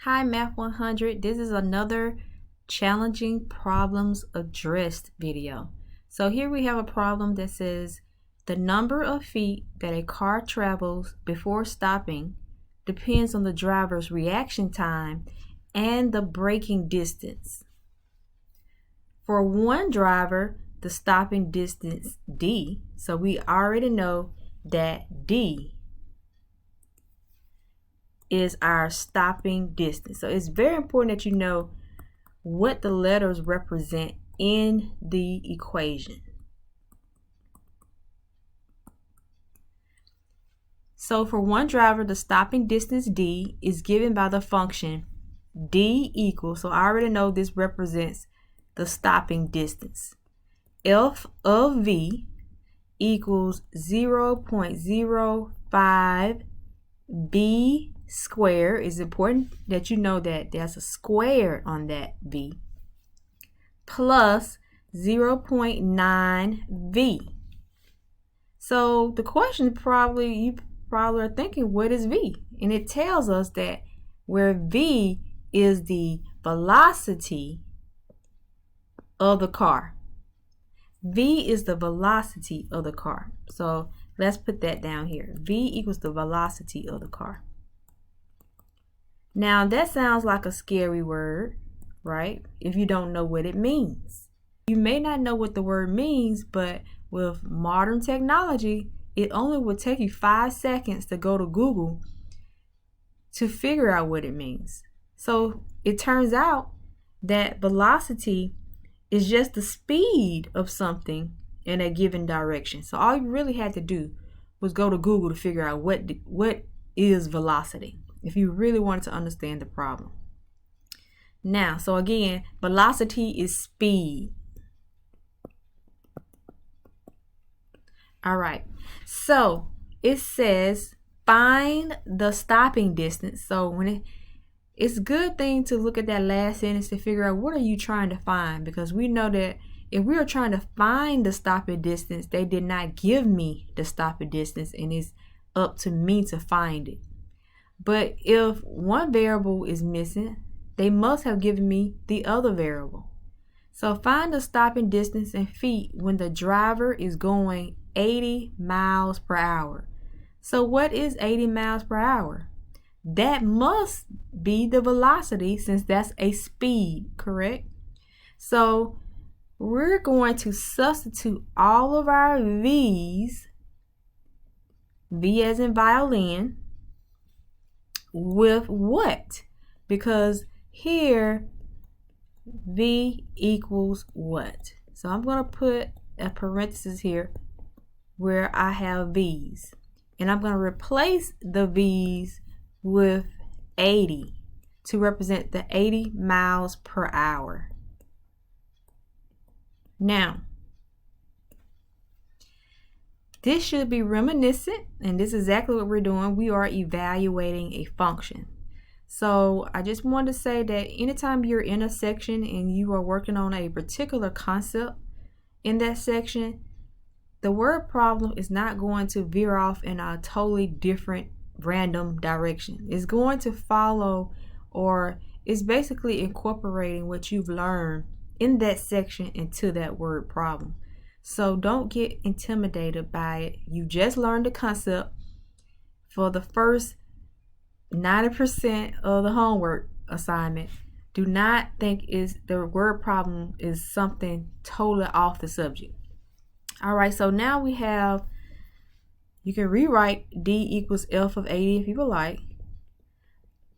Hi Math 100, this is another challenging problems addressed video. So here we have a problem that says the number of feet that a car travels before stopping depends on the driver's reaction time and the braking distance. For one driver, the stopping distance D, so we already know that D is our stopping distance. So it's very important that you know what the letters represent in the equation. So for one driver, the stopping distance D is given by the function D equals, so I already know this represents the stopping distance. F of V equals 0.05 B square. It's important that you know that there's a square on that V, plus 0.9 V. So the question you probably are thinking, what is V? And it tells us that where V is the velocity of the car. V is the velocity of the car. So let's put that down here. V equals the velocity of the car. Now that sounds like a scary word, right? If you don't know what it means. You may not know what the word means, but with modern technology, it only would take you 5 seconds to go to Google to figure out what it means. So it turns out that velocity is just the speed of something in a given direction. So all you really had to do was go to Google to figure out what is velocity, if you really wanted to understand the problem. Now, so again, velocity is speed. All right, so it says find the stopping distance. So when it's a good thing to look at that last sentence to figure out what are you trying to find, because we know that if we are trying to find the stopping distance, they did not give me the stopping distance and it's up to me to find it. But if one variable is missing, they must have given me the other variable. So find the stopping distance in feet when the driver is going 80 miles per hour. So what is 80 miles per hour? That must be the velocity since that's a speed, correct? So we're going to substitute all of our V's, V as in violin, with what? Because here V equals what? So I'm going to put a parenthesis here where I have V's, and I'm going to replace the V's with 80 to represent the 80 miles per hour. Now, this should be reminiscent, and this is exactly what we're doing. We are evaluating a function. So I just wanted to say that anytime you're in a section and you are working on a particular concept in that section, the word problem is not going to veer off in a totally different random direction. It's going to follow, or it's basically incorporating what you've learned in that section into that word problem. So don't get intimidated by it. You just learned the concept for the first 90% of the homework assignment. Do not think the word problem is something totally off the subject. All right, so now we have, you can rewrite D equals F of 80 if you would like,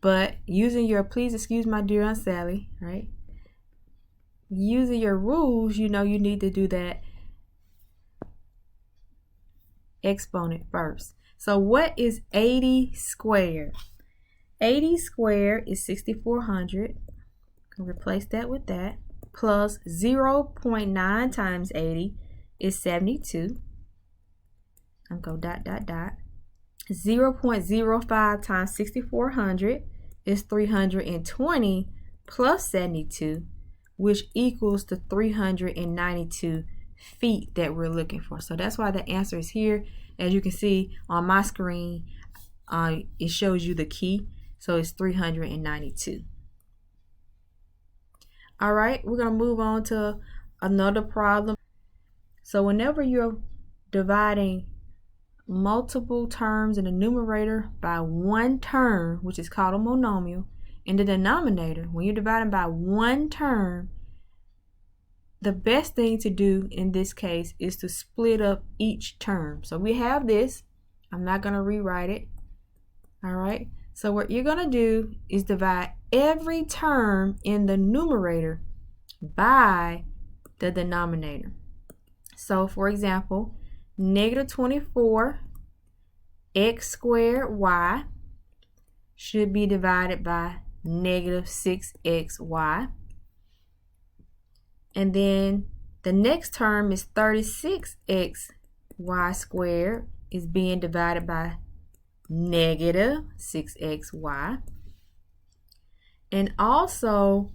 but using your, please excuse my dear Aunt Sally, right? Using your rules, you know you need to do that exponent first. So what is 80 squared? 80 squared is 6,400. Replace that with that. Plus 0.9 times 80 is 72. I'm going dot, dot, dot. 0.05 times 6,400 is 320 plus 72, which equals the 392 feet that we're looking for. So that's why the answer is here. As you can see on my screen, it shows you the key. So it's 392. All right, we're going to move on to another problem. So whenever you're dividing multiple terms in the numerator by one term, which is called a monomial, in the denominator, when you're dividing by one term, the best thing to do in this case is to split up each term. So we have this. I'm not going to rewrite it. All right. So what you're going to do is divide every term in the numerator by the denominator. So for example, negative 24 x squared y should be divided by negative 6xy. And then the next term is 36xy squared is being divided by negative 6xy. And also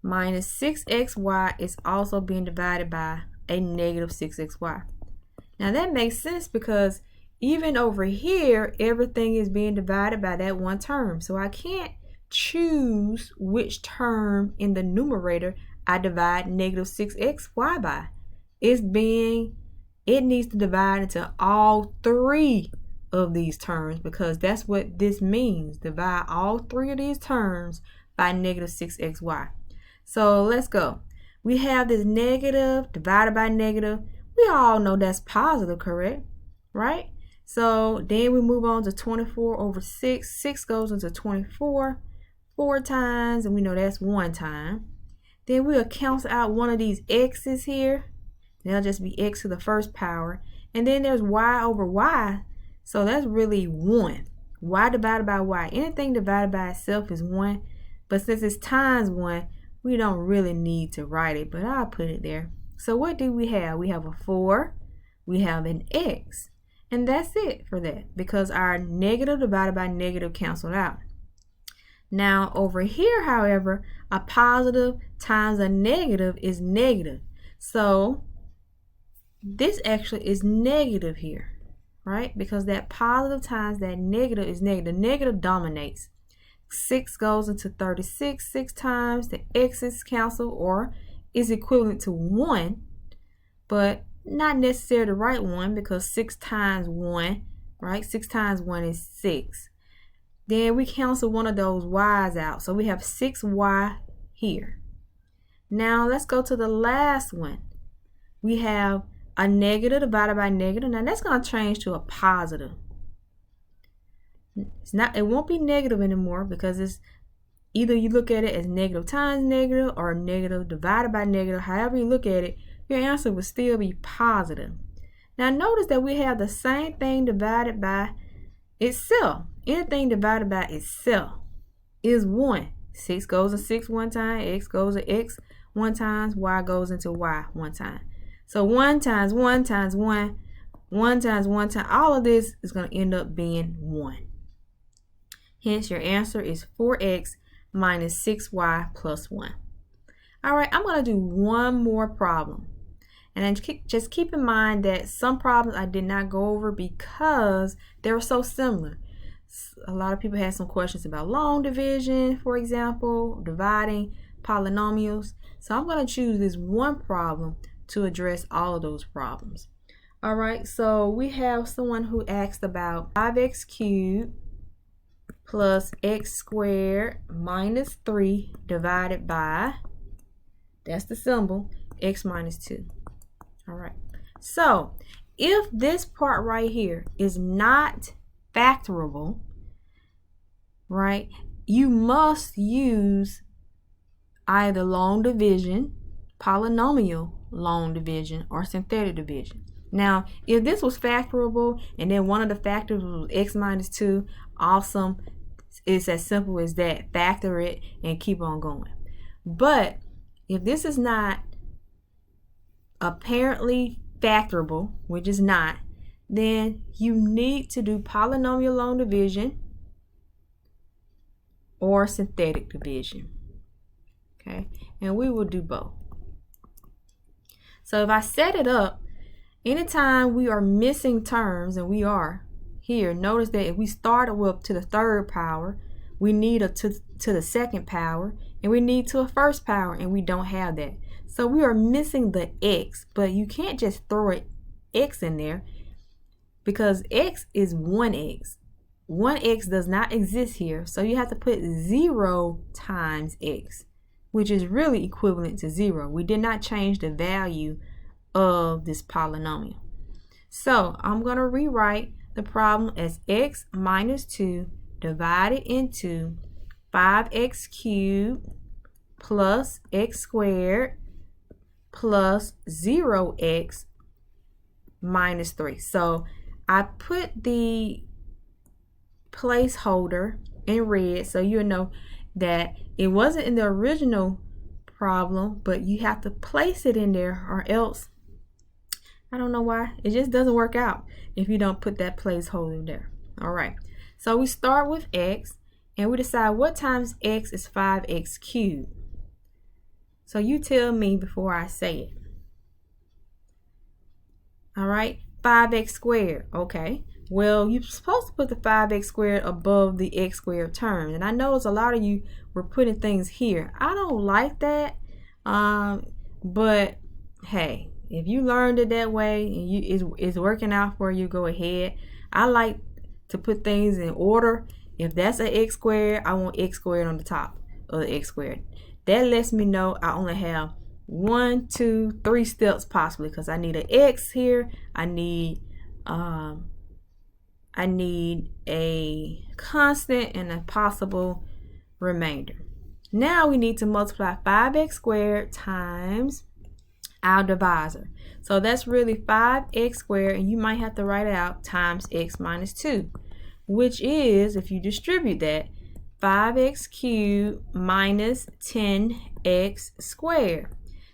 minus 6xy is also being divided by a negative 6xy. Now that makes sense because even over here, everything is being divided by that one term. So I can't choose which term in the numerator I divide negative 6xy by. It needs to divide into all three of these terms because that's what this means. Divide all three of these terms by negative 6xy. So let's go. We have this negative divided by negative. We all know that's positive, correct? Right? So then we move on to 24 over 6. 6 goes into 24 4 times, and we know that's 1 time. Then we'll cancel out one of these x's here. That'll just be x to the first power. And then there's y over y. So that's really 1. Y divided by y. Anything divided by itself is 1. But since it's times 1, we don't really need to write it. But I'll put it there. So what do we have? We have a 4. We have an x. And that's it for that. Because our negative divided by negative canceled out. Now over here, however, a positive times a negative is negative. So this actually is negative here, right? Because that positive times that negative is negative. The negative dominates. 6 goes into 36 6 times. The x's cancel or is equivalent to 1, but not necessarily the right one because 6 times 1, right? 6 times 1 is 6. Then we cancel one of those y's out. So we have 6y here. Now let's go to the last one. We have a negative divided by negative. Now that's going to change to a positive. It won't be negative anymore because it's either you look at it as negative times negative or negative divided by negative. However you look at it, your answer will still be positive. Now notice that we have the same thing divided by itself. Anything divided by itself is 1. 6 goes to 6 one time, x goes to x one time, y goes into y one time. So 1 times 1 times 1, 1 times 1 times, all of this is going to end up being 1. Hence your answer is 4x minus 6y plus 1. All right, I'm going to do one more problem. And then just keep in mind that some problems I did not go over because they were so similar. A lot of people had some questions about long division, for example, dividing polynomials. So I'm going to choose this one problem to address all of those problems. All right, so we have someone who asked about 5x cubed plus x squared minus 3 divided by, that's the symbol, x minus 2. All right, so if this part right here is not factorable, right, you must use either long division, polynomial long division, or synthetic division. Now, if this was factorable and then one of the factors was x minus 2, awesome. It's as simple as that. Factor it and keep on going. But if this is not apparently factorable, which is not, then you need to do polynomial long division or synthetic division. Okay, and we will do both. So if I set it up, anytime we are missing terms, and we are here, notice that if we started with to the third power, we need a to the second power, and we need to a first power, and we don't have that. So we are missing the x, but you can't just throw an x in there because x is 1x. 1x does not exist here, so you have to put 0 times x, which is really equivalent to 0. We did not change the value of this polynomial. So I'm going to rewrite the problem as x minus 2 divided into 5x cubed plus x squared plus 0x minus 3. So I put the placeholder in red so you'll know that it wasn't in the original problem, but you have to place it in there, or else I don't know why it just doesn't work out if you don't put that placeholder there. All right, so we start with x and we decide what times x is 5x cubed. So you tell me before I say it. All right, 5x squared. Okay, well, you're supposed to put the 5x squared above the x squared term. And I know it's a lot of you were putting things here. I don't like that. But hey, if you learned it that way and it's working out for you, go ahead. I like to put things in order. If that's an x squared, I want x squared on the top of the x squared. That lets me know I only have 1, 2, 3 steps possibly, because I need an x here. I need a constant and a possible remainder. Now we need to multiply 5x squared times our divisor. So that's really 5x squared, and you might have to write it out, times x minus 2, which is, if you distribute that, 5x cubed minus 10x squared.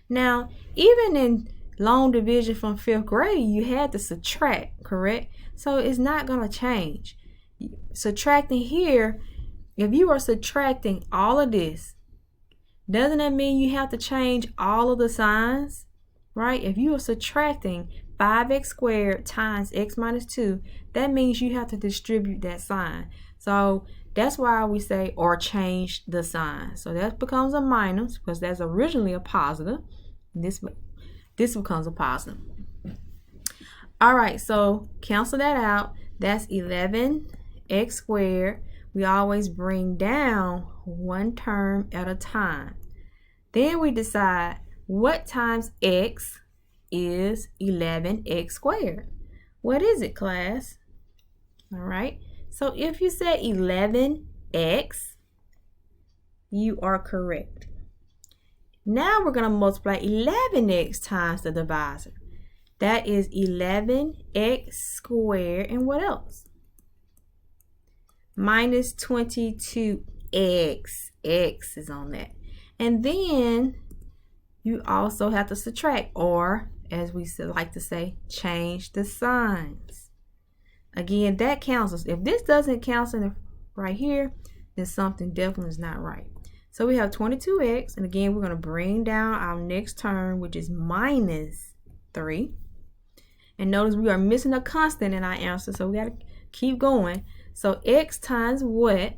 Now, even in long division from 5th grade, you had to subtract, correct? So it's not going to change. Subtracting here, if you are subtracting all of this, doesn't that mean you have to change all of the signs, right? If you are subtracting 5x squared times x minus 2, that means you have to distribute that sign. So that's why we say or change the sign. So that becomes a minus because that's originally a positive. This becomes a positive. All right, so cancel that out. That's 11x squared. We always bring down one term at a time. Then we decide what times x is 11x squared. What is it, class? All right, so if you say 11x, you are correct. Now we're going to multiply 11x times the divisor. That is 11x squared, and what else? Minus 22x. X is on that. And then you also have to subtract, or as we like to say, change the signs. Again, that cancels. If this doesn't cancel right here, then something definitely is not right. So we have 22x, and again, we're going to bring down our next term, which is minus 3. And notice we are missing a constant in our answer, so we got to keep going. So x times what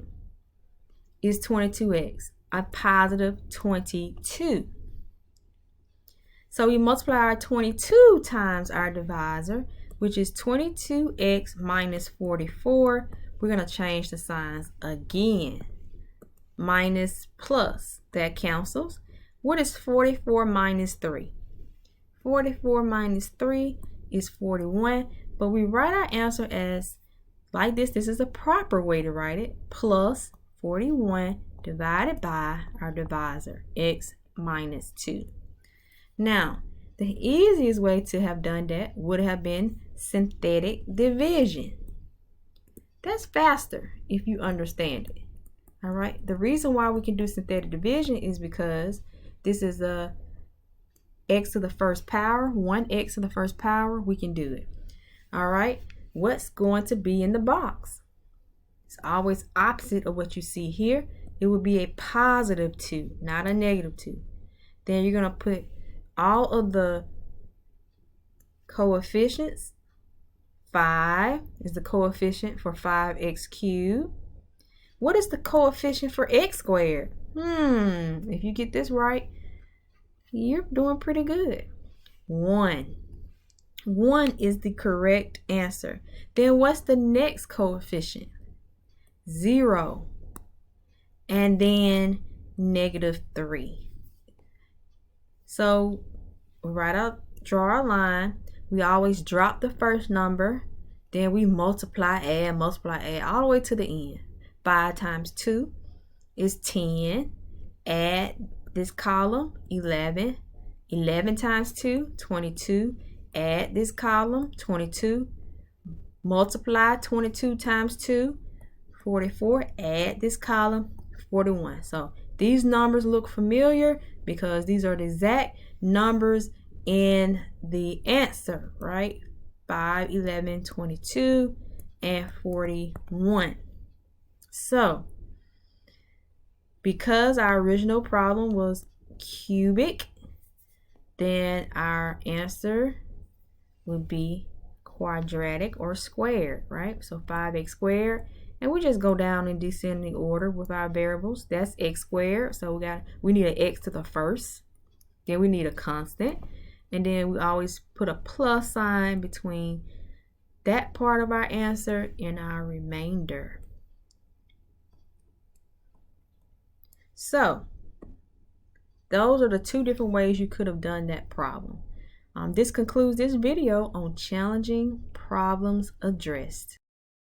is 22x? A positive 22. So we multiply our 22 times our divisor, which is 22x minus 44. We're going to change the signs again. Minus plus, that cancels. What is 44 minus 3? 44 minus 3 is 41, but we write our answer as like this. This is a proper way to write it. Plus 41 divided by our divisor, x minus 2. Now, the easiest way to have done that would have been synthetic division. That's faster if you understand it. All right. The reason why we can do synthetic division is because this is a x to the first power, 1x to the first power. We can do it. All right. What's going to be in the box? It's always opposite of what you see here. It would be a positive 2, not a negative 2. Then you're going to put all of the coefficients 5 is the coefficient for 5x cubed. What is the coefficient for x squared? If you get this right, you're doing pretty good. 1. 1 is the correct answer. Then what's the next coefficient? 0. And then -3. So draw our line. We always drop the first number. Then we multiply, add, all the way to the end. 5 times 2 is 10. Add this column, 11. 11 times 2, 22. Add this column, 22. Multiply 22 times 2, 44. Add this column, 41. So these numbers look familiar because these are the exact numbers in the answer, right? 5, 11, 22, and 41. So, because our original problem was cubic, then our answer would be quadratic or squared, right? So 5x squared, and we just go down in descending order with our variables. That's x squared, so we need an x to the first. Then we need a constant, and then we always put a plus sign between that part of our answer and our remainder. So those are the two different ways you could have done that problem. This concludes this video on challenging problems addressed.